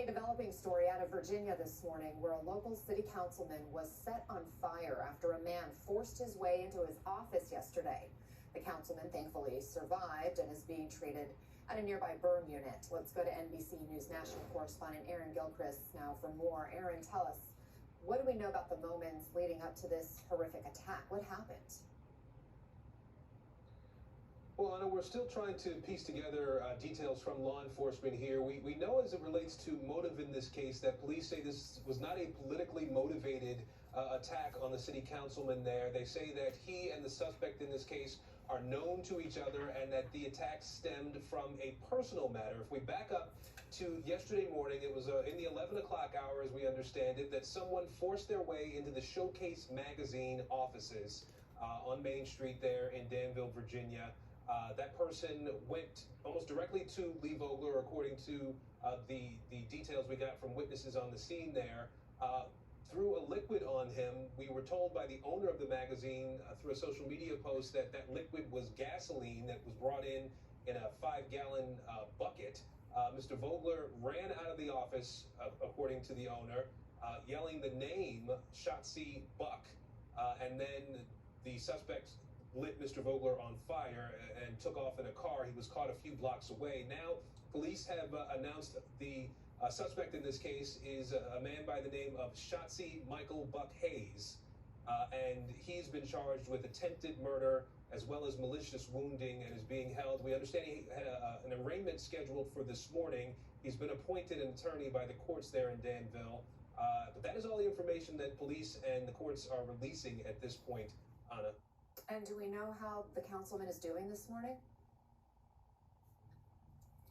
A developing story out of Virginia this morning where a local city councilman was set on fire after a man forced his way into his office yesterday. The councilman thankfully survived and is being treated at a nearby burn unit. Let's go to NBC News national correspondent Aaron Gilchrist now for more. Aaron, tell us, what do we know about the moments leading up to this horrific attack? What happened? Well, Anna, we're still trying to piece together details from law enforcement here. We know as it relates to motive in this case that police say this was not a politically motivated attack on the city councilman there. They say that he and the suspect in this case are known to each other and that the attack stemmed from a personal matter. If we back up to yesterday morning, it was in the 11 o'clock hour, as we understand it, that someone forced their way into the Showcase magazine offices on Main Street there in Danville, Virginia. That person went almost directly to Lee Vogler, according to the details we got from witnesses on the scene there. Threw a liquid on him. We were told by the owner of the magazine through a social media post that that liquid was gasoline that was brought in a 5-gallon bucket. Mr. Vogler ran out of the office, according to the owner, yelling the name Shotzi Buck, and then the suspect lit Mr. Vogler on fire and took off in a car. He was caught a few blocks away. Now, police have announced the suspect in this case is a man by the name of Shotzi Michael Buck Hayes, and he's been charged with attempted murder as well as malicious wounding and is being held. We understand he had an arraignment scheduled for this morning. He's been appointed an attorney by the courts there in Danville. But that is all the information that police and the courts are releasing at this point, Anna. And do we know how the councilman is doing this morning?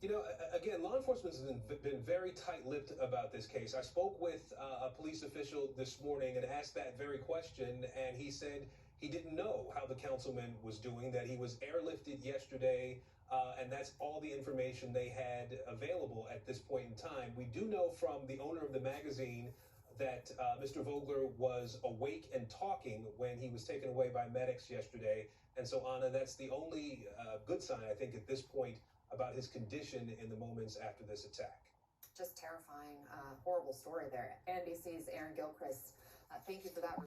You know, again, law enforcement has been very tight-lipped about this case. I spoke with a police official this morning and asked that very question, and he said he didn't know how the councilman was doing, that he was airlifted yesterday, and that's all the information they had available at this point in time. We do know from the owner of the magazine that Mr. Vogler was awake and talking when he was taken away by medics yesterday. And so, Anna, that's the only good sign, I think, at this point about his condition in the moments after this attack. Just terrifying, horrible story there. NBC's Aaron Gilchrist, thank you for that.